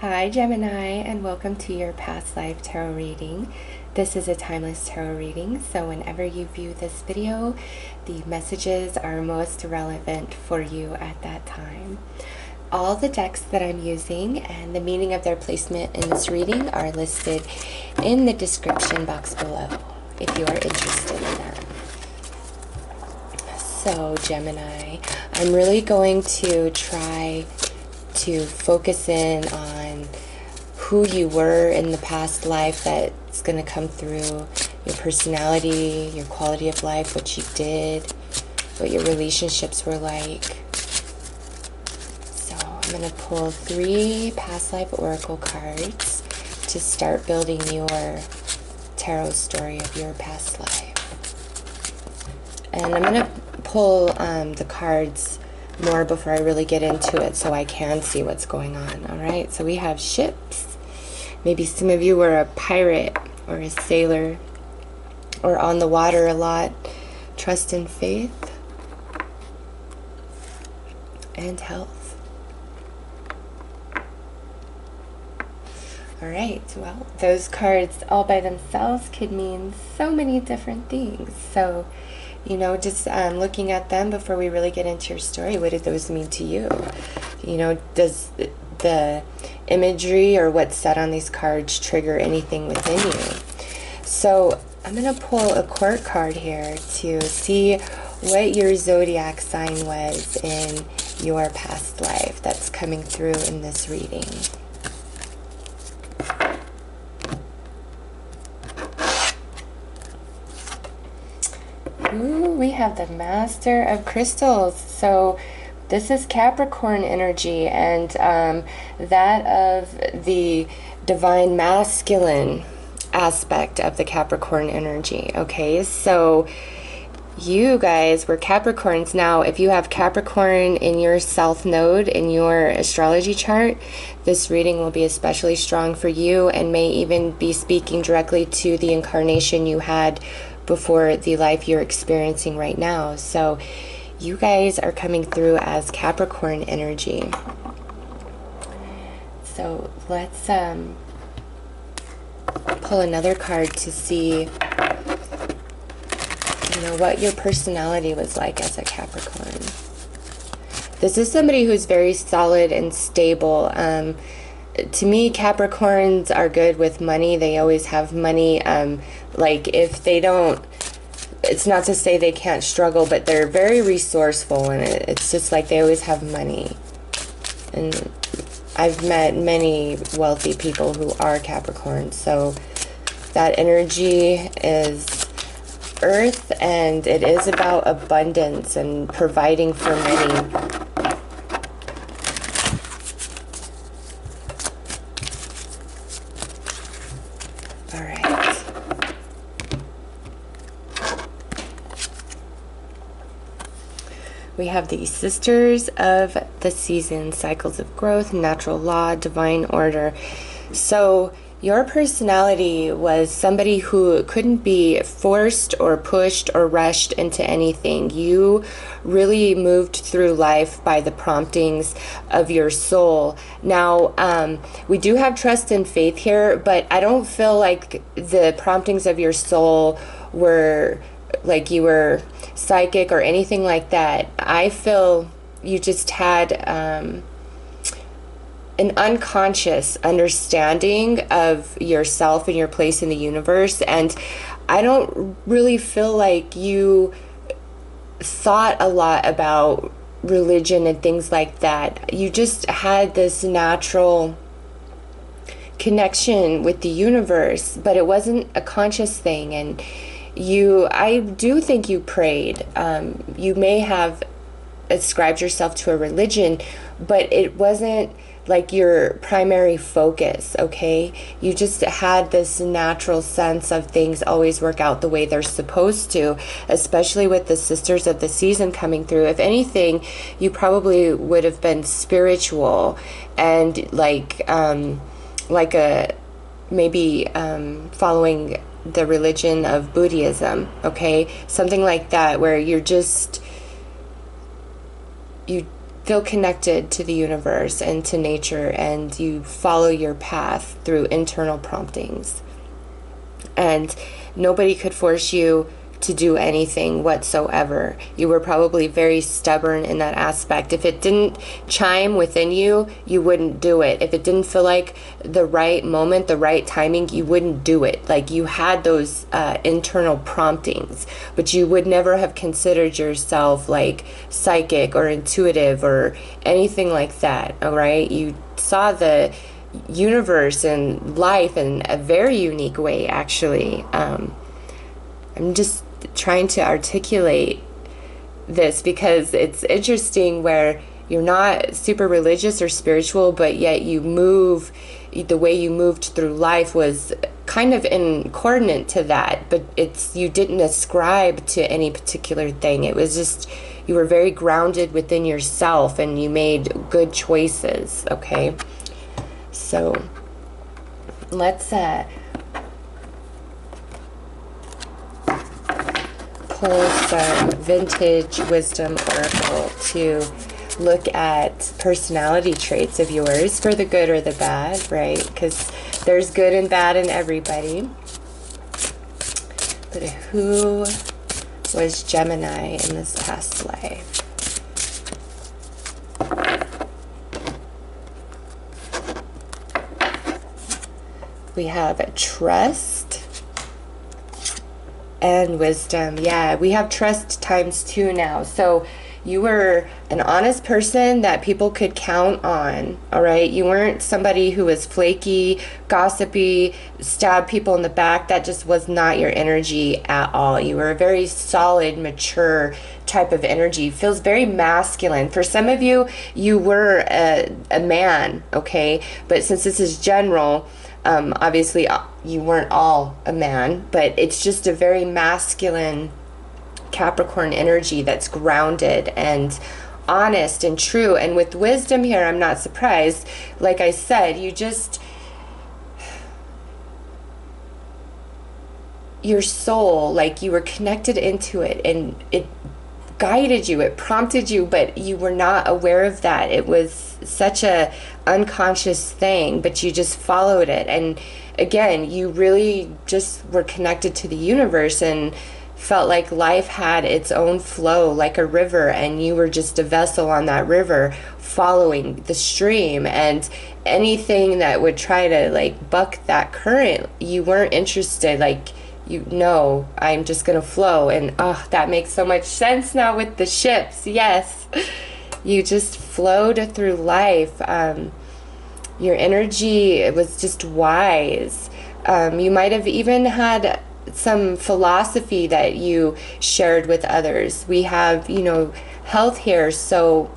Hi Gemini, and welcome to your past life tarot reading. This is a timeless tarot reading, so whenever you view this video, the messages are most relevant for you at that time. All the decks that I'm using and the meaning of their placement in this reading are listed in the description box below if you are interested in that. So Gemini, I'm really going to try to focus in on who you were in the past life that's going to come through, your personality, your quality of life, what you did, what your relationships were like. So I'm going to pull 3 past life oracle cards to start building your tarot story of your past life. And I'm going to pull the cards more before I really get into it so I can see what's going on. Alright, so we have ships. Maybe some of you were a pirate or a sailor or on the water a lot. Trust and faith and health. Alright, well, those cards all by themselves could mean so many different things. So you know, just looking at them before we really get into your story, what did those mean to you? You know, does the imagery or what's said on these cards trigger anything within you? So I'm going to pull a court card here to see what your zodiac sign was in your past life that's coming through in this reading. Ooh, we have the Master of Crystals. So this is Capricorn energy, and that of the divine masculine aspect of the Capricorn energy. Okay, so you guys were Capricorns. Now, if you have Capricorn in your South Node in your astrology chart, this reading will be especially strong for you and may even be speaking directly to the incarnation you had before the life you're experiencing right now. So you guys are coming through as Capricorn energy. So let's pull another card to see, you know, what your personality was like as a Capricorn. This is somebody who's very solid and stable. To me, Capricorns are good with money. They always have money. Like if they don't, it's not to say they can't struggle, but they're very resourceful, and it's just like they always have money. And I've met many wealthy people who are Capricorns, so that energy is earth, and it is about abundance and providing for many. We have the Sisters of the Season, Cycles of Growth, Natural Law, Divine Order. So your personality was somebody who couldn't be forced or pushed or rushed into anything. You really moved through life by the promptings of your soul. Now, we do have trust and faith here, but I don't feel like the promptings of your soul were like you were psychic or anything like that. I feel you just had an unconscious understanding of yourself and your place in the universe, and I don't really feel like you thought a lot about religion and things like that. You just had this natural connection with the universe, but it wasn't a conscious thing. And I do think you prayed. You may have ascribed yourself to a religion, but it wasn't like your primary focus, okay? You just had this natural sense of things always work out the way they're supposed to, especially with the Sisters of the Season coming through. If anything, you probably would have been spiritual and like a maybe following the religion of Buddhism, okay? Something like that, where you're just, feel connected to the universe and to nature, and you follow your path through internal promptings. And nobody could force you to do anything whatsoever. You were probably very stubborn in that aspect. If it didn't chime within you, you wouldn't do it. If it didn't feel like the right moment, the right timing, you wouldn't do it. Like, you had those internal promptings, but you would never have considered yourself like psychic or intuitive or anything like that. All right, you saw the universe and life in a very unique way, actually. I'm just trying to articulate this because it's interesting where you're not super religious or spiritual, but yet you move, the way you moved through life was kind of in coordinate to that, but you didn't ascribe to any particular thing. It was just, you were very grounded within yourself and you made good choices. Okay, so let's pull some vintage wisdom oracle to look at personality traits of yours, for the good or the bad, right? Because there's good and bad in everybody. But who was Gemini in this past life? We have trust and wisdom. Yeah, we have trust times 2 now. So you were an honest person that people could count on, all right? You weren't somebody who was flaky, gossipy, stabbed people in the back. That just was not your energy at all. You were a very solid, mature type of energy. Feels very masculine. For some of you, you were a man, okay? But since this is general, obviously you weren't all a man, but it's just a very masculine Capricorn energy that's grounded and honest and true. And with wisdom here, I'm not surprised. Like I said, your soul, like you were connected into it and it guided you, it prompted you, but you were not aware of that. It was such a unconscious thing, but you just followed it. And again, you really just were connected to the universe and felt like life had its own flow, like a river, and you were just a vessel on that river following the stream. And anything that would try to like buck that current, you weren't interested. Like, you know, I'm just gonna flow. And oh, that makes so much sense now with the ships. Yes, you just flowed through life. Your energy, it was just wise. You might have even had some philosophy that you shared with others. We have, you know, health here, so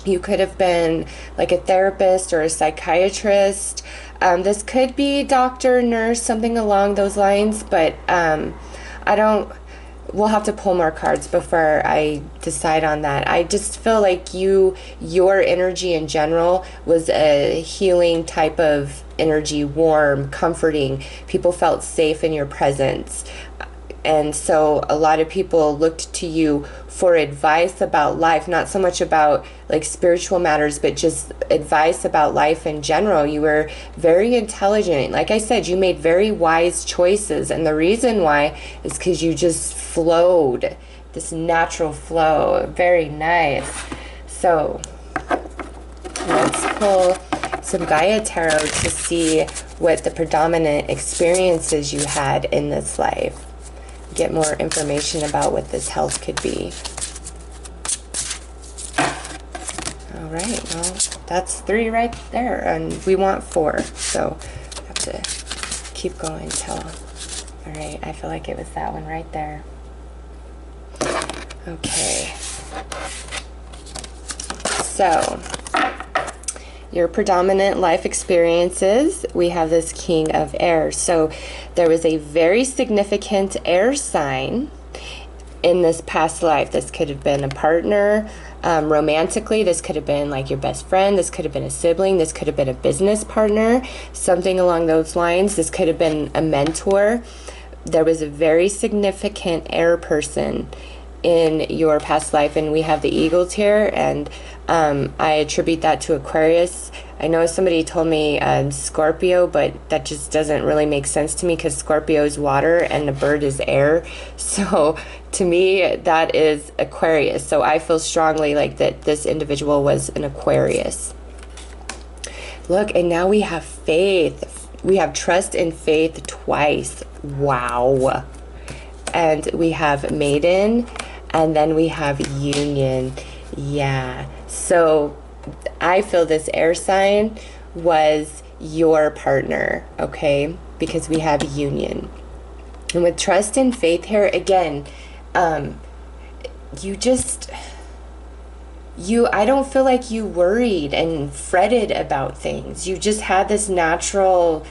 you could have been like a therapist or a psychiatrist. This could be doctor, nurse, something along those lines, but we'll have to pull more cards before I decide on that. I just feel like your energy in general was a healing type of energy, warm, comforting. People felt safe in your presence. And so a lot of people looked to you for advice about life, not so much about like spiritual matters, but just advice about life in general. You were very intelligent. Like I said, you made very wise choices. And the reason why is because you just flowed, this natural flow. Very nice. So let's pull some Gaia Tarot to see what the predominant experiences you had in this life. Get more information about what this health could be. All right, well, that's 3 right there, and we want 4, so I have to keep going till. All right, I feel like it was that one right there. Okay. So, your predominant life experiences, we have this King of Air. So there was a very significant air sign in this past life. This could have been a partner, romantically. This could have been like your best friend. This could have been a sibling. This could have been a business partner, something along those lines. This could have been a mentor. There was a very significant air person in your past life, and we have the eagles here, and I attribute that to Aquarius. I know somebody told me Scorpio, but that just doesn't really make sense to me because Scorpio is water and the bird is air. So to me, that is Aquarius. So I feel strongly like that this individual was an Aquarius. Look, and now we have faith. We have trust and faith twice. Wow. And we have maiden, and then we have union. Yeah. So I feel this air sign was your partner, okay? Because we have union. And with trust and faith here, again, I don't feel like you worried and fretted about things. You just had this natural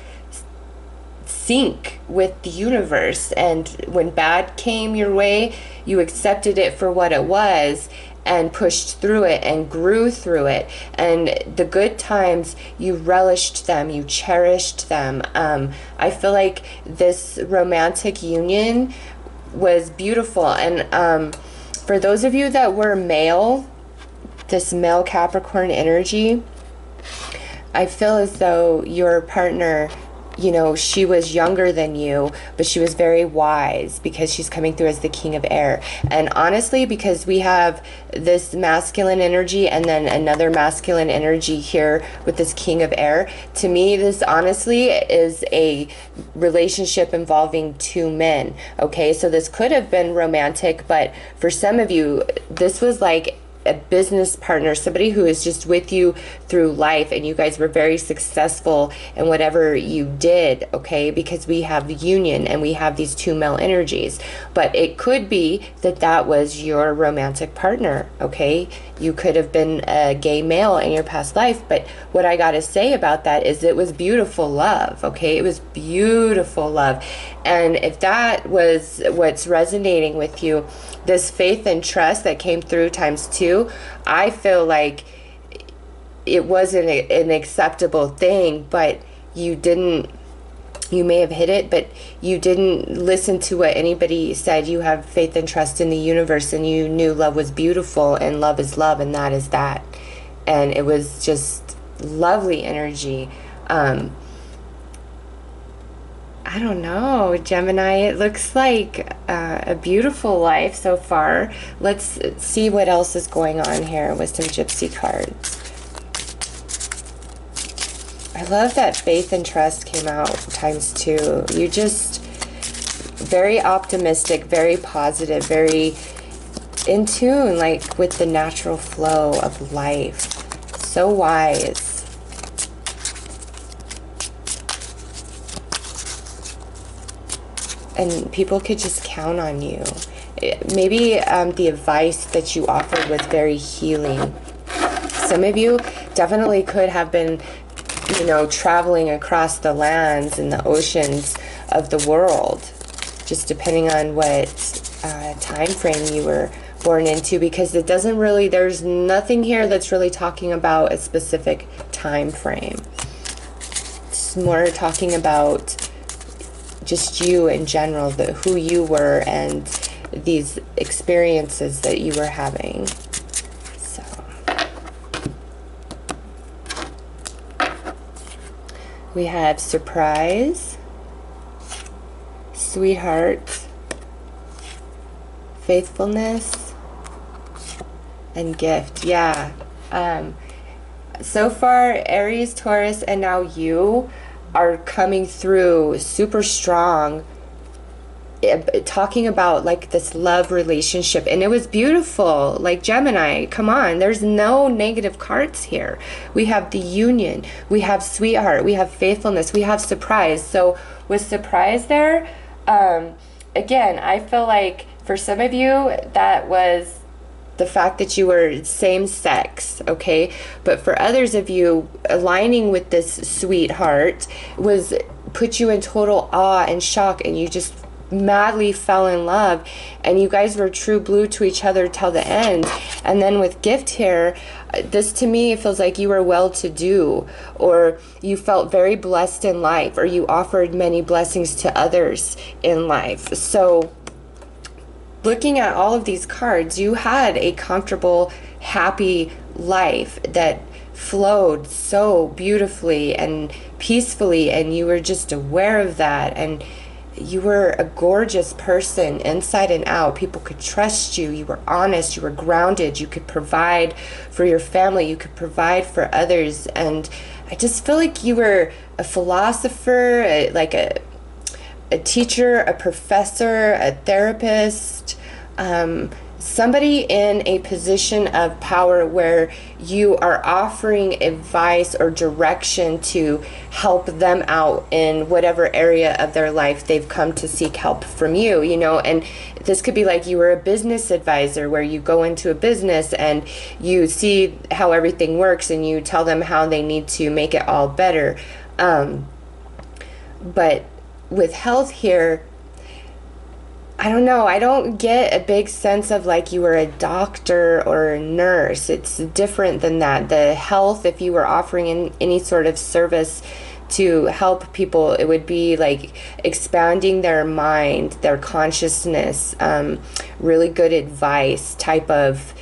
sync with the universe, and when bad came your way, you accepted it for what it was and pushed through it and grew through it. And the good times, you relished them, you cherished them. I feel like this romantic union was beautiful. And for those of you that were male, this male Capricorn energy, I feel as though your partner, you know, she was younger than you, but she was very wise because she's coming through as the king of air. And honestly, because we have this masculine energy and then another masculine energy here with this king of air, to me, this honestly is a relationship involving two men. Okay, so this could have been romantic, but for some of you, this was like a business partner, somebody who is just with you through life, and you guys were very successful in whatever you did, okay? Because we have union and we have these two male energies. But it could be that that was your romantic partner, okay? You could have been a gay male in your past life, but what I gotta say about that is it was beautiful love, okay? It was beautiful love. And if that was what's resonating with you, this faith and trust that came through ×2, I feel like it wasn't an acceptable thing, but you may have hit it, but you didn't listen to what anybody said. You have faith and trust in the universe, and you knew love was beautiful, and love is love, and that is that. And it was just lovely energy. I don't know, Gemini, it looks like a beautiful life so far. Let's see what else is going on here with some Gypsy cards. I love that faith and trust came out ×2. You just very optimistic, very positive, very in tune, like with the natural flow of life. So wise. And people could just count on you. Maybe the advice that you offered was very healing. Some of you definitely could have been, you know, traveling across the lands and the oceans of the world, just depending on what time frame you were born into, because it doesn't really, there's nothing here that's really talking about a specific time frame. It's more talking about just you in general, who you were and these experiences that you were having. So we have surprise, sweetheart, faithfulness, and gift. Yeah. So far, Aries, Taurus, and now you are coming through super strong, talking about like this love relationship, and it was beautiful. Like Gemini, come on, there's no negative cards here. We have the union, we have sweetheart, we have faithfulness, we have surprise. So with surprise there, again, I feel like for some of you that was the fact that you were same sex, okay? But for others of you, aligning with this sweetheart was put you in total awe and shock, and you just madly fell in love, and you guys were true blue to each other till the end. And then with gift here, this to me feels like you were well-to-do, or you felt very blessed in life, or you offered many blessings to others in life. So looking at all of these cards, you had a comfortable, happy life that flowed so beautifully and peacefully, and you were just aware of that, and you were a gorgeous person inside and out. People could trust you. You were honest. You were grounded. You could provide for your family. You could provide for others. And I just feel like you were a philosopher, like a teacher, a professor, a therapist, somebody in a position of power where you are offering advice or direction to help them out in whatever area of their life they've come to seek help from you, you know. And this could be like you were a business advisor where you go into a business and you see how everything works and you tell them how they need to make it all better. But with health here, I don't know, I don't get a big sense of like you were a doctor or a nurse. It's different than that. The health, if you were offering any sort of service to help people, it would be like expanding their mind, their consciousness, really good advice type of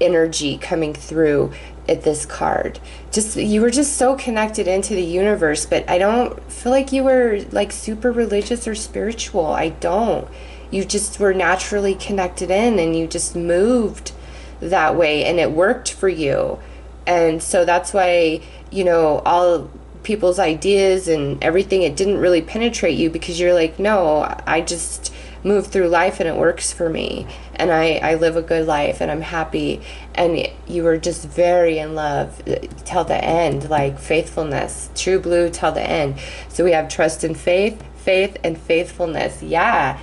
energy coming through at this card. Just, you were just so connected into the universe, but I don't feel like you were like super religious or spiritual. I don't. You just were naturally connected in, and you just moved that way, and it worked for you. And so that's why, you know, all people's ideas and everything, it didn't really penetrate you, because you're like, no, I just move through life and it works for me, and I live a good life and I'm happy. And you were just very in love till the end, like faithfulness, true blue till the end. So we have trust and faith, faith and faithfulness. Yeah.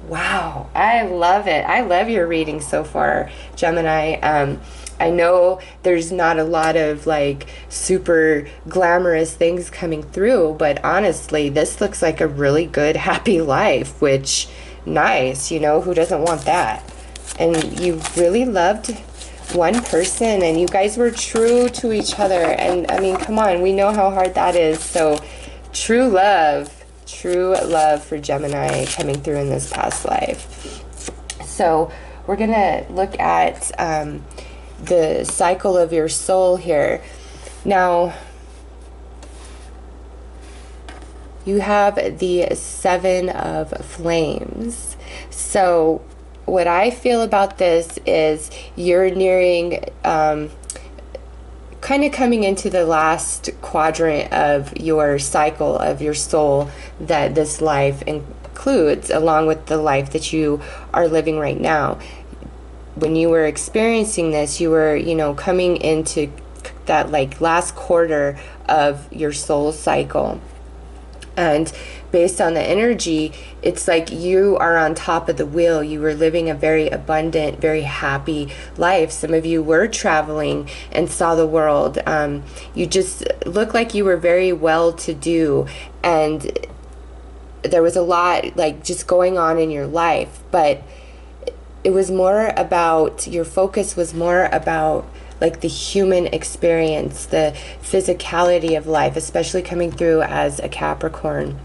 Wow, I love it. I love your reading so far, Gemini. I know there's not a lot of like super glamorous things coming through, but honestly, this looks like a really good, happy life, which, nice, you know, who doesn't want that? And you really loved one person, and you guys were true to each other. And I mean, come on, we know how hard that is. So true love for Gemini coming through in this past life. So we're gonna look at the cycle of your soul here. Now, you have the Seven of Flames. So what I feel about this is you're nearing kind of coming into the last quadrant of your cycle of your soul that this life includes, along with the life that you are living right now. When you were experiencing this, you were, you know, coming into that like last quarter of your soul cycle. And based on the energy, it's like you are on top of the wheel. You were living a very abundant, very happy life. Some of you were traveling and saw the world. You just look like you were very well-to-do, and there was a lot like just going on in your life. But it was more about, your focus was more about like the human experience, the physicality of life, especially coming through as a Capricorn.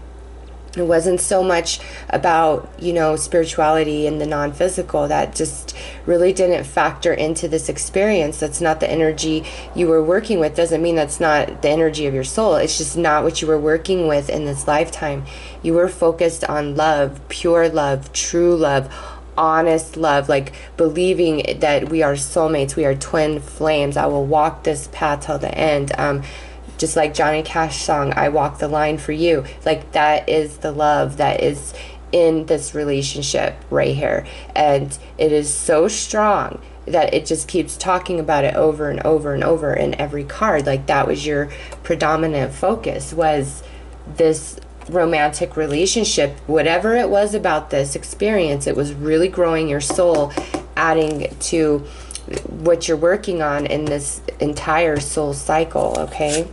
It wasn't so much about, you know, spirituality and the non-physical. That just really didn't factor into this experience. That's not the energy you were working with. Doesn't mean that's not the energy of your soul. It's just not what you were working with in this lifetime. You were focused on love, pure love, true love, honest love, like believing that we are soulmates, we are twin flames. I will walk this path till the end. Just like Johnny Cash song, I walk the line for you. Like, that is the love that is in this relationship right here. And it is so strong that it just keeps talking about it over and over and over in every card. Like, that was your predominant focus, was this romantic relationship. Whatever it was about this experience, it was really growing your soul, adding to what you're working on in this entire soul cycle. Okay,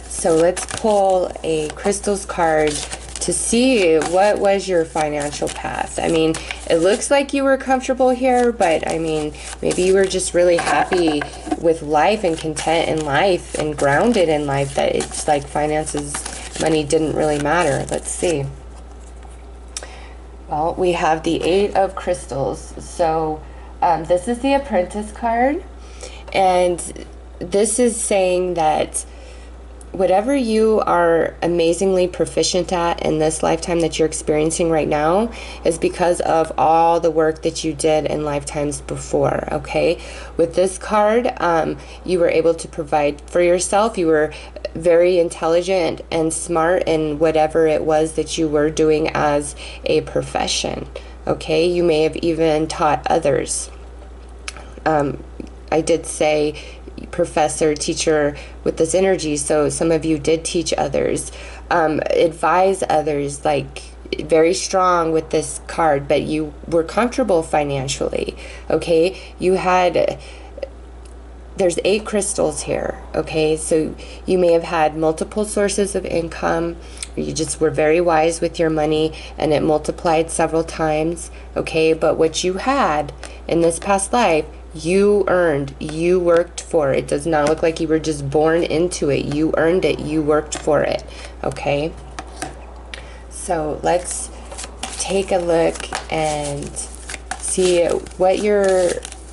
so let's pull a crystals card to see what was your financial path. I mean, it looks like you were comfortable here, but I mean, maybe you were just really happy with life and content in life and grounded in life, that it's like finances, money didn't really matter. Let's see. Well, we have the Eight of Crystals. So this is the Apprentice card. And this is saying that whatever you are amazingly proficient at in this lifetime that you're experiencing right now is because of all the work that you did in lifetimes before, okay? With this card, you were able to provide for yourself. You were very intelligent and smart in whatever it was that you were doing as a profession, okay? You may have even taught others. I did say professor, teacher with this energy, so some of you did teach others, advise others, like very strong with this card, but you were comfortable financially, okay? You had, there's 8 crystals here, okay? So you may have had multiple sources of income, or you just were very wise with your money and it multiplied several times, okay? But what you had in this past life, you earned, you worked for. It does not look like you were just born into it. You earned it, you worked for it, okay? So let's take a look and see what your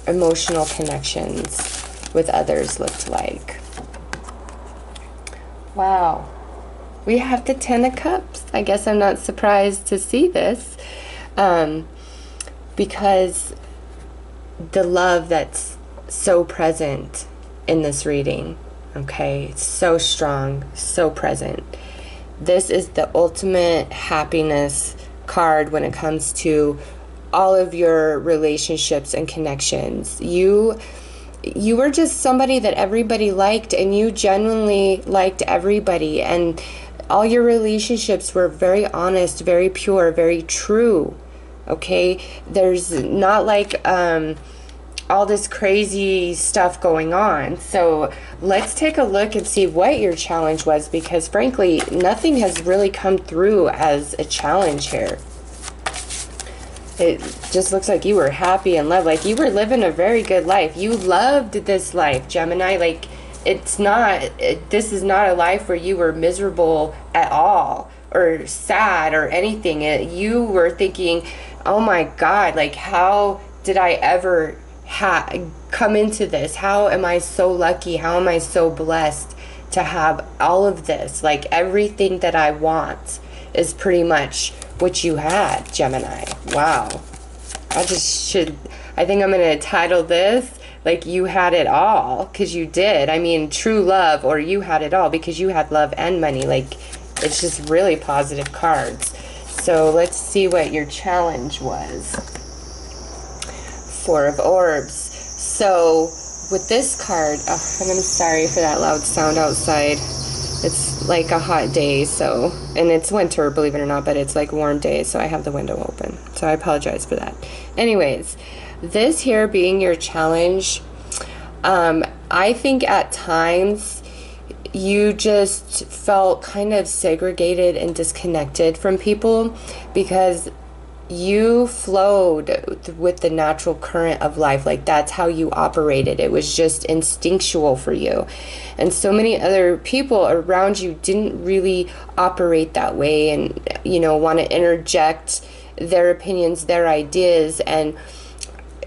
emotional connections with others looked like. Wow, we have the 10 of Cups. I guess I'm not surprised to see this, because the love that's so present in this reading, okay? It's so strong, so present. This is the ultimate happiness card when it comes to all of your relationships and connections. You were just somebody that everybody liked, and you genuinely liked everybody, and all your relationships were very honest, very pure, very true, okay? There's not like all this crazy stuff going on. So let's take a look and see what your challenge was, because frankly, nothing has really come through as a challenge here. It just looks like you were happy and loved, like you were living a very good life. You loved this life, Gemini. Like, it's not, this is not a life where you were miserable at all or sad or anything. You were thinking, oh my God, like, how did I ever come into this? How am I so lucky? How am I so blessed to have all of this? Like, everything that I want is pretty much what you had, Gemini. Wow. I think I'm going to title this, like, you had it all, because you did. I mean, true love, or you had it all because you had love and money. Like, it's just really positive cards. So let's see what your challenge was. 4 of Orbs. So with this card, I'm sorry for that loud sound outside. It's like a hot day, so, and it's winter, believe it or not, but it's like warm days, so I have the window open. So I apologize for that. Anyways, this here being your challenge, I think at times you just felt kind of segregated and disconnected from people, because you flowed with the natural current of life. Like, that's how you operated. It was just instinctual for you. And so many other people around you didn't really operate that way, and, you know, want to interject their opinions, their ideas, and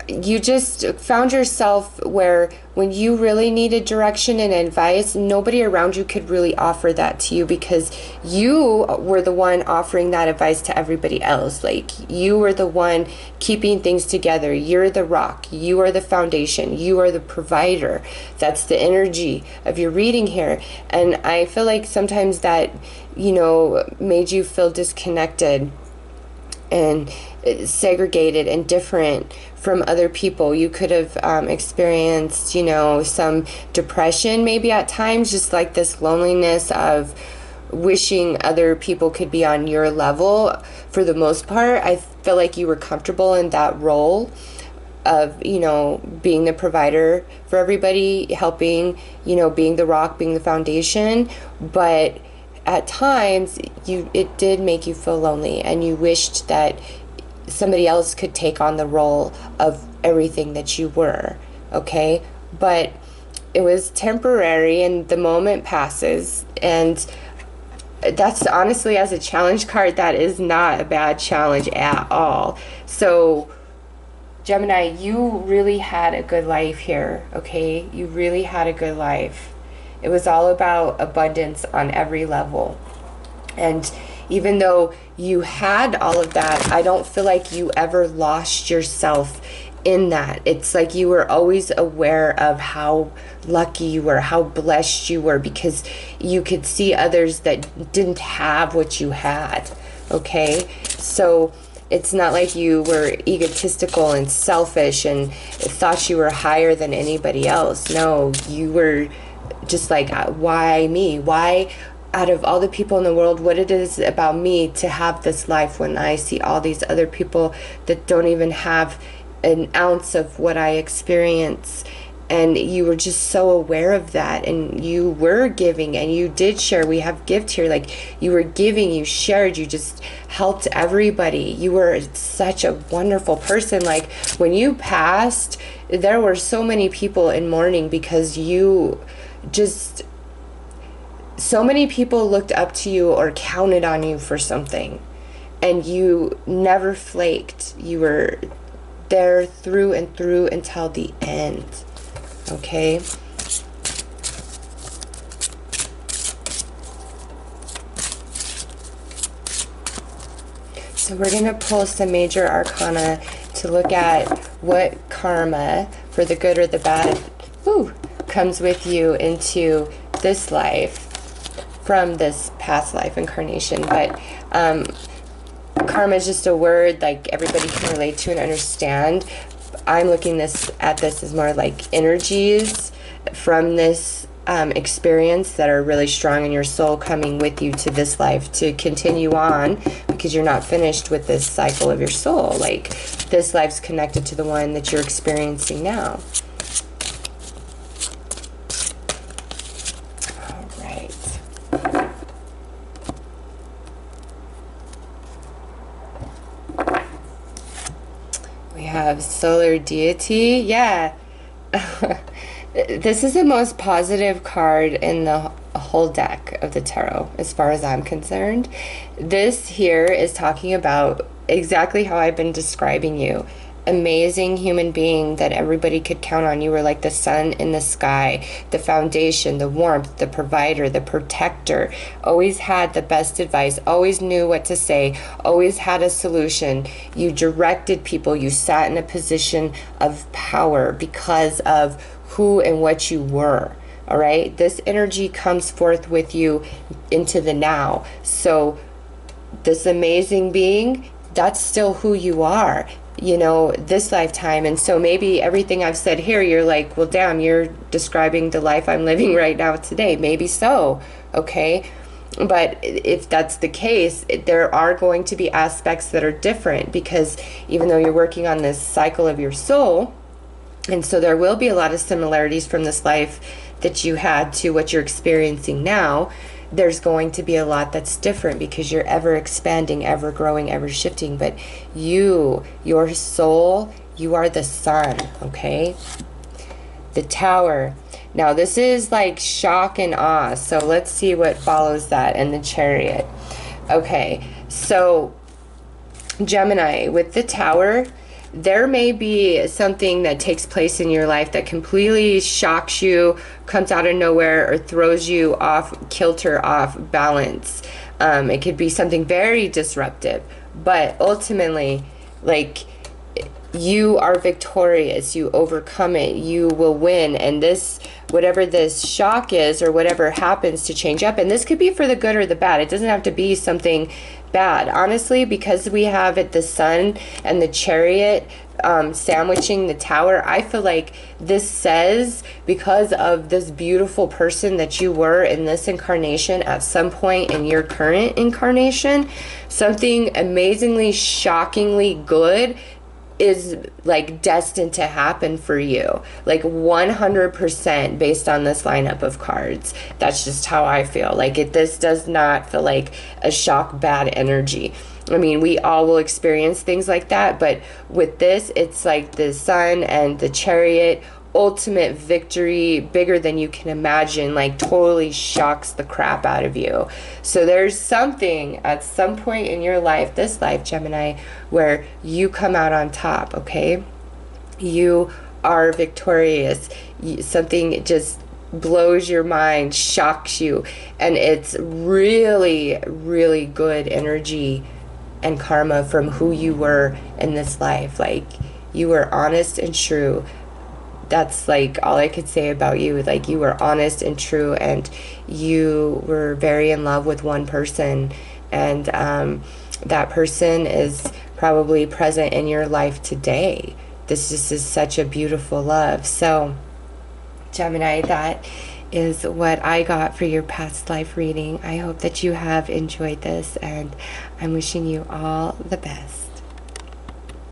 you just found yourself where when you really needed direction and advice, nobody around you could really offer that to you, because you were the one offering that advice to everybody else. Like, you were the one keeping things together. You're the rock. You are the foundation. You are the provider. That's the energy of your reading here. And I feel like sometimes that, you know, made you feel disconnected and segregated and different from other people. You could have experienced, you know, some depression maybe at times, just like this loneliness of wishing other people could be on your level. For the most part, I feel like you were comfortable in that role of, you know, being the provider for everybody, helping, you know, being the rock, being the foundation. But at times it did make you feel lonely, and you wished that somebody else could take on the role of everything that you were, okay? But it was temporary, and the moment passes, and that's honestly, as a challenge card, that is not a bad challenge at all. So Gemini, you really had a good life here, okay? You really had a good life. It was all about abundance on every level. And even though you had all of that, I don't feel like you ever lost yourself in that. It's like you were always aware of how lucky you were, how blessed you were, because you could see others that didn't have what you had, okay? So it's not like you were egotistical and selfish and thought you were higher than anybody else. No, you were just like, why me? Why, out of all the people in the world, what it is about me to have this life when I see all these other people that don't even have an ounce of what I experience? And you were just so aware of that, and you were giving, and you did share. We have gift here, like you were giving, you shared, you just helped everybody. You were such a wonderful person. Like when you passed, there were so many people in mourning because you just, so many people looked up to you or counted on you for something, and you never flaked. You were there through and through until the end. Okay. So we're going to pull some major arcana to look at what karma, for the good or the bad, comes with you into this life from this past life incarnation. But karma is just a word like everybody can relate to and understand. I'm looking at this as more like energies from this experience that are really strong in your soul, coming with you to this life to continue on, because you're not finished with this cycle of your soul. Like this life's connected to the one that you're experiencing now. All right. We have solar deity. Yeah. This is the most positive card in the whole deck of the tarot, as far as I'm concerned. This here is talking about exactly how I've been describing you. Amazing human being that everybody could count on. You were like the sun in the sky, the foundation, the warmth, the provider, the protector. Always had the best advice, always knew what to say, always had a solution. You directed people. You sat in a position of power because of who and what you were. All right, this energy comes forth with you into the now. So this amazing being, that's still who you are, you know, this lifetime. And so maybe everything I've said here, you're like, well, damn, you're describing the life I'm living right now today. Maybe so, okay? But if that's the case, there are going to be aspects that are different, because even though you're working on this cycle of your soul, and so there will be a lot of similarities from this life that you had to what you're experiencing now, there's going to be a lot that's different, because you're ever expanding, ever growing, ever shifting. But you, your soul, you are the sun, okay? The Tower. Now this is like shock and awe. So let's see what follows that. And the Chariot. Okay, so Gemini, with the Tower, there may be something that takes place in your life that completely shocks you, comes out of nowhere, or throws you off kilter, off balance. It could be something very disruptive, but ultimately, like, you are victorious. You overcome it. You will win. And this, whatever this shock is, or whatever happens to change up, and this could be for the good or the bad. It doesn't have to be something bad, honestly, because we have it, the sun and the Chariot sandwiching the Tower. I feel like this says, because of this beautiful person that you were in this incarnation, at some point in your current incarnation, something amazingly, shockingly good is like destined to happen for you, like 100% based on this lineup of cards. That's just how I feel. Like this does not feel like a shock bad energy. I mean, we all will experience things like that, but with this, it's like the sun and the Chariot, ultimate victory, bigger than you can imagine, like totally shocks the crap out of you. So there's something at some point in your life, this life, Gemini, where you come out on top, okay? You are victorious. Something just blows your mind, shocks you, and it's really, really good energy and karma from who you were in this life. Like, you were honest and true. That's like all I could say about you. Like, you were honest and true, and you were very in love with one person, and that person is probably present in your life today. This just is such a beautiful love. So Gemini, that is what I got for your past life reading. I hope that you have enjoyed this, and I'm wishing you all the best.